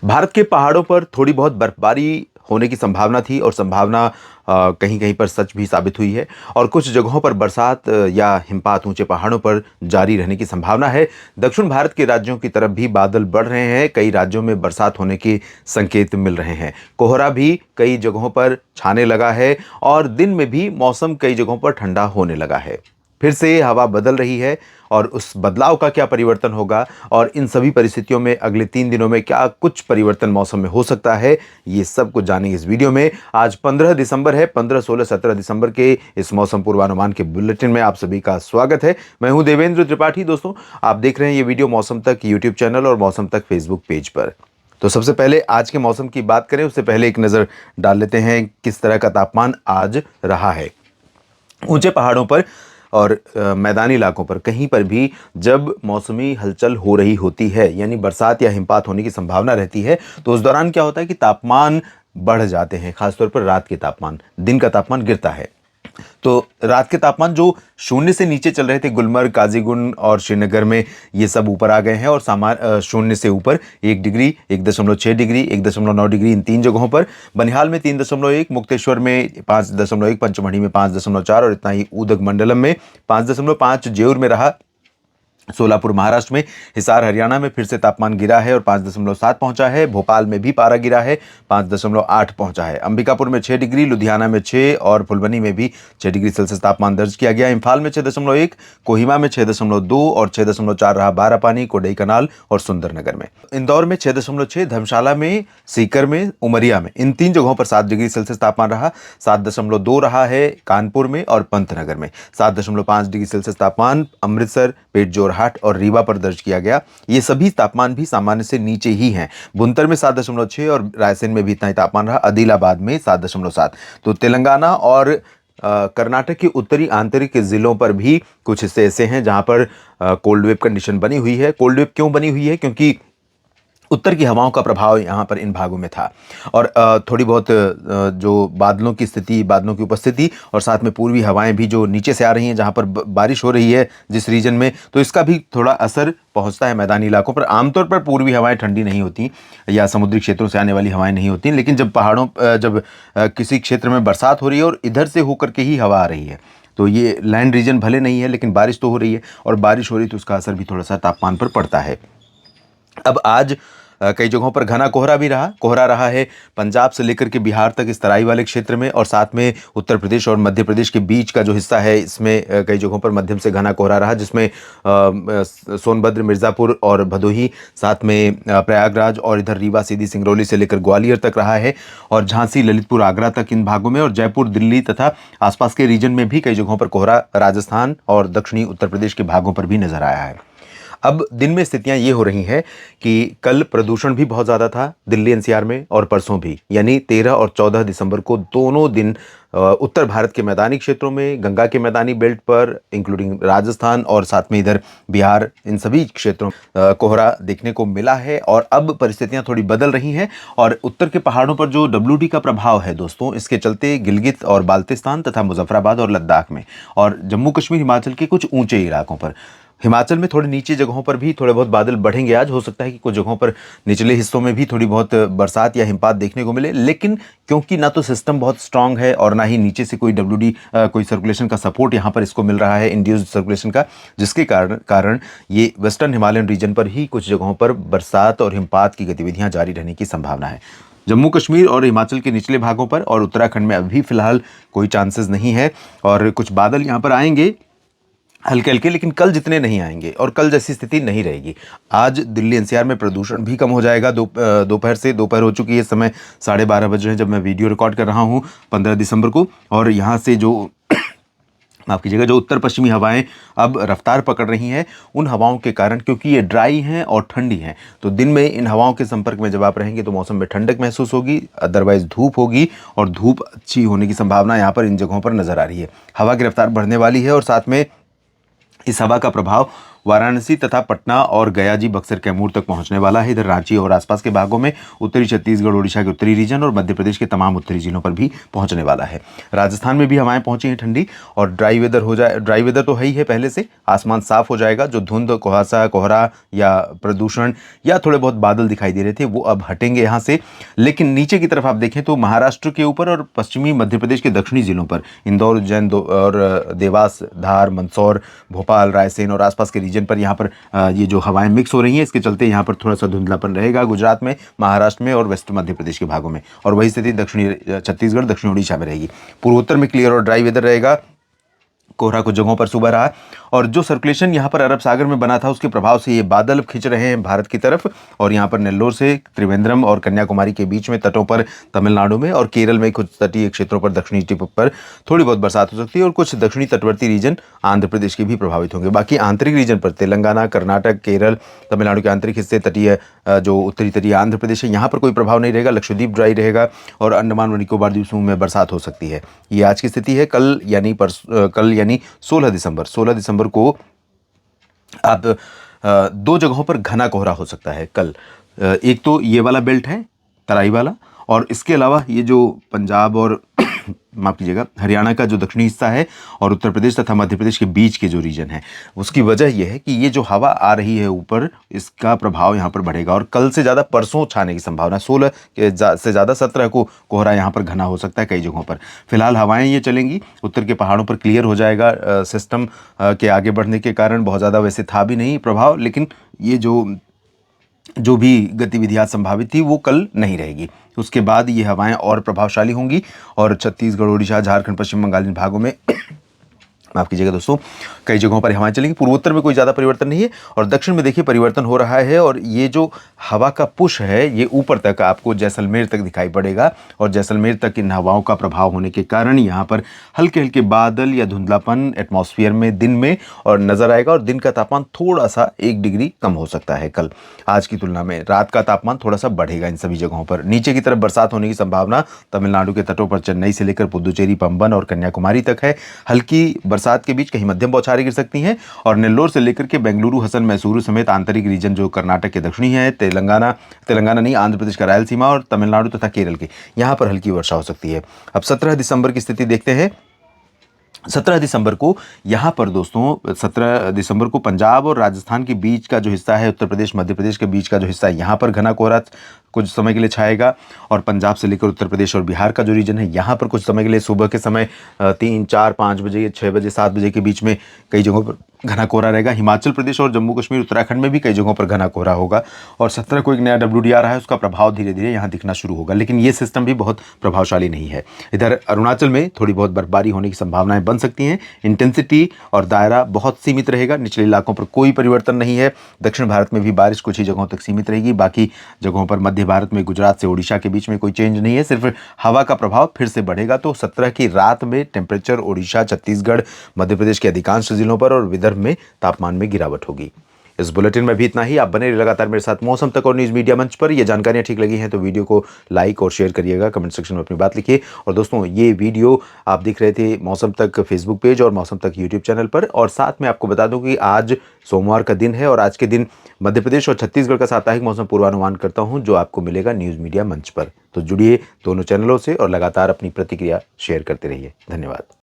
भारत के पहाड़ों पर थोड़ी बहुत बर्फबारी होने की संभावना थी और संभावना कहीं कहीं पर सच भी साबित हुई है और कुछ जगहों पर बरसात या हिमपात ऊंचे पहाड़ों पर जारी रहने की संभावना है। दक्षिण भारत के राज्यों की तरफ भी बादल बढ़ रहे हैं, कई राज्यों में बरसात होने के संकेत मिल रहे हैं। कोहरा भी कई जगहों पर छाने लगा है और दिन में भी मौसम कई जगहों पर ठंडा होने लगा है। फिर से हवा बदल रही है और उस बदलाव का क्या परिवर्तन होगा और इन सभी परिस्थितियों में अगले 3 दिनों में क्या कुछ परिवर्तन मौसम में हो सकता है, ये सब कुछ जानेंगे इस वीडियो में। आज 15 दिसंबर है। 15, 16, 17 दिसंबर के इस मौसम पूर्वानुमान के बुलेटिन में आप सभी का स्वागत है। मैं हूं देवेंद्र त्रिपाठी। दोस्तों, आप देख रहे हैं ये वीडियो मौसम तक यूट्यूब चैनल और मौसम तक फेसबुक पेज पर। तो सबसे पहले आज के मौसम की बात करें उससे पहले एक नज़र डाल लेते हैं किस तरह का तापमान आज रहा है। ऊंचे पहाड़ों पर और मैदानी इलाकों पर कहीं पर भी जब मौसमी हलचल हो रही होती है, यानी बरसात या हिमपात होने की संभावना रहती है, तो उस दौरान क्या होता है कि तापमान बढ़ जाते हैं। खासतौर पर रात के तापमान, दिन का तापमान गिरता है। तो रात के तापमान जो शून्य से नीचे चल रहे थे, गुलमर्ग, काजीगुंड और श्रीनगर में, ये सब ऊपर आ गए हैं और शून्य से ऊपर 1 डिग्री, 1.6 डिग्री, 1.9 डिग्री इन 3 जगहों पर। बनिहाल में 3.1, मुक्तेश्वर में 5.1, पंचमढ़ी में 5.4 और इतना ही उदगमंडलम में 5.5, जेऊर में रहा। सोलापुर महाराष्ट्र में, हिसार हरियाणा में फिर से तापमान गिरा है और 5.7 पहुंचा है। भोपाल में भी पारा गिरा है, 5.8 पहुंचा है। अंबिकापुर में 6 डिग्री, लुधियाना में 6 और फुलबनी में भी 6 डिग्री सेल्सियस तापमान दर्ज किया गया। इम्फाल में 6.1, कोहिमा में 6.2 और 6.4 रहा बारापानी, कोडईकनाल और सुंदरनगर में। इंदौर में 6.6, धर्मशाला में, सीकर में, उमरिया में, इन 3 जगहों पर 7 डिग्री सेल्सियस तापमान रहा। 7.2 रहा है कानपुर में और पंतनगर में। 7.5 डिग्री सेल्सियस तापमान अमृतसर, पेटजोर हाट और रीवा पर दर्ज किया गया। ये सभी तापमान भी सामान्य से नीचे ही हैं। बुनतर में 7.6 और रायसेन में भी इतना ही तापमान रहा। आदिलाबाद में 7.7। तो तेलंगाना और कर्नाटक के उत्तरी आंतरिक जिलों पर भी कुछ हिस्से ऐसे हैं जहां पर कोल्ड वेव कंडीशन बनी हुई है। कोल्ड वेव क्यों बनी हुई है? क्योंकि उत्तर की हवाओं का प्रभाव यहाँ पर इन भागों में था और थोड़ी बहुत जो बादलों की स्थिति, बादलों की उपस्थिति और साथ में पूर्वी हवाएं भी जो नीचे से आ रही हैं, जहाँ पर बारिश हो रही है जिस रीजन में, तो इसका भी थोड़ा असर पहुँचता है मैदानी इलाकों पर। आमतौर पर पूर्वी हवाएं ठंडी नहीं होती या समुद्री क्षेत्रों से आने वाली हवाएं नहीं होती, लेकिन जब पहाड़ों जब किसी क्षेत्र में बरसात हो रही है और इधर से होकर के ही हवा आ रही है, तो ये लैंड रीजन भले नहीं है लेकिन बारिश तो हो रही है और बारिश हो रही है तो उसका असर भी थोड़ा सा तापमान पर पड़ता है। अब आज कई जगहों पर घना कोहरा भी रहा। कोहरा रहा है पंजाब से लेकर के बिहार तक इस तराई वाले क्षेत्र में और साथ में उत्तर प्रदेश और मध्य प्रदेश के बीच का जो हिस्सा है, इसमें कई जगहों पर मध्यम से घना कोहरा रहा, जिसमें सोनभद्र, मिर्ज़ापुर और भदोही, साथ में प्रयागराज और इधर रीवा, सीधी, सिंगरौली से लेकर ग्वालियर तक रहा है और झांसी, ललितपुर, आगरा तक इन भागों में, और जयपुर, दिल्ली तथा आसपास के रीजन में भी कई जगहों पर कोहरा राजस्थान और दक्षिणी उत्तर प्रदेश के भागों पर भी नजर आया है। अब दिन में स्थितियां ये हो रही हैं कि कल प्रदूषण भी बहुत ज़्यादा था दिल्ली एनसीआर में और परसों भी, यानी 13 और 14 दिसंबर को दोनों दिन उत्तर भारत के मैदानी क्षेत्रों में, गंगा के मैदानी बेल्ट पर, इंक्लूडिंग राजस्थान और साथ में इधर बिहार, इन सभी क्षेत्रों कोहरा देखने को मिला है। और अब परिस्थितियां थोड़ी बदल रही हैं और उत्तर के पहाड़ों पर जो WD का प्रभाव है दोस्तों, इसके चलते गिलगित और बाल्टिस्तान तथा मुजफ्फराबाद और लद्दाख में और जम्मू कश्मीर, हिमाचल के कुछ ऊंचे इलाकों पर, हिमाचल में थोड़ी नीचे जगहों पर भी थोड़े बहुत बादल बढ़ेंगे आज। हो सकता है कि कुछ जगहों पर निचले हिस्सों में भी थोड़ी बहुत बरसात या हिमपात देखने को मिले, लेकिन क्योंकि ना तो सिस्टम बहुत स्ट्रांग है और ना ही नीचे से कोई WD कोई सर्कुलेशन का सपोर्ट यहाँ पर इसको मिल रहा है, इंड्यूस्ड सर्कुलेशन का, जिसके कारण ये वेस्टर्न हिमालयन रीजन पर ही कुछ जगहों पर बरसात और हिमपात की गतिविधियाँ जारी रहने की संभावना है। जम्मू कश्मीर और हिमाचल के निचले भागों पर और उत्तराखंड में अभी फिलहाल कोई चांसेस नहीं है और कुछ बादल यहाँ पर आएंगे हल्के हल्के, लेकिन कल जितने नहीं आएंगे और कल जैसी स्थिति नहीं रहेगी। आज दिल्ली एनसीआर में प्रदूषण भी कम हो जाएगा। दोपहर हो चुकी है, इस समय 12:30 बज रहे हैं जब मैं वीडियो रिकॉर्ड कर रहा हूँ 15 दिसंबर को, और यहाँ से जो माफ़ कीजिएगा, जो उत्तर पश्चिमी हवाएं अब रफ्तार पकड़ रही हैं, उन हवाओं के कारण, क्योंकि ये ड्राई हैं और ठंडी हैं, तो दिन में इन हवाओं के संपर्क में जब आप रहेंगे तो मौसम में ठंडक महसूस होगी, अदरवाइज धूप होगी और धूप अच्छी होने की संभावना यहाँ पर इन जगहों पर नज़र आ रही है। हवा की रफ्तार बढ़ने वाली है और साथ में इस हवा का प्रभाव वाराणसी तथा पटना और गया जी बक्सर कैमूर तक पहुंचने वाला है। इधर रांची और आसपास के भागों में, उत्तरी छत्तीसगढ़, ओडिशा के उत्तरी रीजन और मध्य प्रदेश के तमाम उत्तरी जिलों पर भी पहुंचने वाला है। राजस्थान में भी हवाएं पहुंची हैं ठंडी, और ड्राई वेदर हो जाए। ड्राई वेदर तो है ही है पहले से, आसमान साफ हो जाएगा। जो धुंध, कुहासा, कोहरा या प्रदूषण या थोड़े बहुत बादल दिखाई दे रहे थे वो अब हटेंगे यहाँ से। लेकिन नीचे की तरफ आप देखें तो महाराष्ट्र के ऊपर और पश्चिमी मध्य प्रदेश के दक्षिणी जिलों पर, इंदौर, उज्जैन और देवास, धार, मंदसौर, भोपाल, रायसेन और आसपास के रीजन पर यहाँ पर ये जो हवाएं मिक्स हो रही हैं, इसके चलते यहाँ पर थोड़ा सा धुंधलापन रहेगा गुजरात में, महाराष्ट्र में और वेस्ट मध्य प्रदेश के भागों में। और वही स्थिति दक्षिणी छत्तीसगढ़, दक्षिणी उड़ीसा में रहेगी। पूर्वोत्तर में क्लियर और ड्राई वेदर रहेगा। कोहरा कुछ जगहों पर सुबह रहा, और जो सर्कुलेशन यहाँ पर अरब सागर में बना था उसके प्रभाव से ये बादल खिंच रहे हैं भारत की तरफ। और यहाँ पर नेल्लोर से त्रिवेंद्रम और कन्याकुमारी के बीच में तटों पर तमिलनाडु में और केरल में कुछ तटीय क्षेत्रों पर, दक्षिणी टिप पर थोड़ी बहुत बरसात हो सकती है, और कुछ दक्षिणी तटवर्ती रीजन आंध्र प्रदेश के भी प्रभावित होंगे। बाकी आंतरिक रीजन पर तेलंगाना, कर्नाटक, केरल, तमिलनाडु के आंतरिक हिस्से, तटीय जो उत्तरी तटीय आंध्र प्रदेश है, यहाँ पर कोई प्रभाव नहीं रहेगा। लक्षद्वीप ड्राई रहेगा और अंडमान और निकोबार द्वीप समूह में बरसात हो सकती है। ये आज की स्थिति है। कल यानी 16 दिसंबर को आप दो जगहों पर घना कोहरा हो सकता है कल। एक तो ये वाला बेल्ट है, तराई वाला, और इसके अलावा ये जो पंजाब और माफ कीजिएगा हरियाणा का जो दक्षिणी हिस्सा है और उत्तर प्रदेश तथा मध्य प्रदेश के बीच के जो रीजन है, उसकी वजह यह है कि ये जो हवा आ रही है ऊपर, इसका प्रभाव यहाँ पर बढ़ेगा। और कल से ज़्यादा परसों छाने की संभावना, 16 से ज़्यादा 17 को कोहरा यहाँ पर घना हो सकता है कई जगहों पर। फिलहाल हवाएं ये चलेंगी, उत्तर के पहाड़ों पर क्लियर हो जाएगा सिस्टम के आगे बढ़ने के कारण। बहुत ज़्यादा वैसे था भी नहीं प्रभाव, लेकिन ये जो भी गतिविधियाँ संभावित थी वो कल नहीं रहेगी। उसके बाद ये हवाएं और प्रभावशाली होंगी और छत्तीसगढ़, उड़ीसा, झारखंड, पश्चिम बंगाल इन भागों में माफ कीजिएगा दोस्तों, कई जगहों पर हवाएं चलेंगी। पूर्वोत्तर में कोई ज़्यादा परिवर्तन नहीं है, और दक्षिण में देखिए परिवर्तन हो रहा है। और ये जो हवा का पुश है ये ऊपर तक आपको जैसलमेर तक दिखाई पड़ेगा, और जैसलमेर तक इन हवाओं का प्रभाव होने के कारण यहाँ पर हल्के हल्के बादल या धुंधलापन एटमॉस्फेयर में दिन में और नजर आएगा। और दिन का तापमान थोड़ा सा 1 डिग्री कम हो सकता है कल आज की तुलना में। रात का तापमान थोड़ा सा बढ़ेगा इन सभी जगहों पर। नीचे की तरफ बरसात होने की संभावना तमिलनाडु के तटों पर चेन्नई से लेकर पुदुचेरी, पंबन और कन्याकुमारी तक है। हल्की बरसात के बीच कहीं मध्यम बौछारें गिर सकती हैं। और नेल्लोर से लेकर के बेंगलुरु, हसन, मैसूरू समेत आंतरिक रीजन जो कर्नाटक के दक्षिणी है, तेलंगाना नहीं, आंध्र प्रदेश का रायलसीमा और तमिलनाडु तथा केरल के, यहां पर हल्की वर्षा हो सकती है। अब 17 दिसंबर की स्थिति देखते हैं। 17 दिसंबर को यहाँ पर दोस्तों, 17 दिसंबर को पंजाब और राजस्थान के बीच का जो हिस्सा है, उत्तर प्रदेश, मध्य प्रदेश के बीच का जो हिस्सा है, यहाँ पर घना कोहरा कुछ समय के लिए छाएगा। और पंजाब से लेकर उत्तर प्रदेश और बिहार का जो रीजन है, यहाँ पर कुछ समय के लिए सुबह के समय 3, 4, 5 बजे, 6 बजे, 7 बजे के बीच में कई जगहों पर घना कोहरा रहेगा। हिमाचल प्रदेश और जम्मू कश्मीर, उत्तराखंड में भी कई जगहों पर घना कोहरा होगा। और 17 को एक नया WD आ रहा है, उसका प्रभाव धीरे धीरे यहाँ दिखना शुरू होगा, लेकिन ये सिस्टम भी बहुत प्रभावशाली नहीं है। इधर अरुणाचल में थोड़ी बहुत बर्फबारी होने की संभावनाएं बन सकती हैं। इंटेंसिटी और दायरा बहुत सीमित रहेगा, निचले इलाकों पर कोई परिवर्तन नहीं है। दक्षिण भारत में भी बारिश कुछ ही जगहों तक सीमित रहेगी। बाकी जगहों पर मध्य भारत में, गुजरात से ओडिशा के बीच में कोई चेंज नहीं है, सिर्फ हवा का प्रभाव फिर से बढ़ेगा। तो 17 की रात में टेम्परेचर ओडिशा, छत्तीसगढ़, मध्य प्रदेश के अधिकांश जिलों पर और विदर्भ में तापमान में गिरावट होगी। इस बुलेटिन में भी इतना ही। आप बने रहिए लगातार मेरे साथ मौसम तक और न्यूज़ मीडिया मंच पर। ये जानकारियां ठीक लगी हैं तो वीडियो को लाइक और शेयर करिएगा, कमेंट सेक्शन में अपनी बात लिखिए। और दोस्तों, ये वीडियो आप देख रहे थे मौसम तक फेसबुक पेज और मौसम तक यूट्यूब चैनल पर। और साथ में आपको बता दूं कि आज सोमवार का दिन है और आज के दिन मध्य प्रदेश और छत्तीसगढ़ का साप्ताहिक मौसम पूर्वानुमान करता हूं, जो आपको मिलेगा न्यूज़ मीडिया मंच पर। तो जुड़िए दोनों चैनलों से और लगातार अपनी प्रतिक्रिया शेयर करते रहिए। धन्यवाद।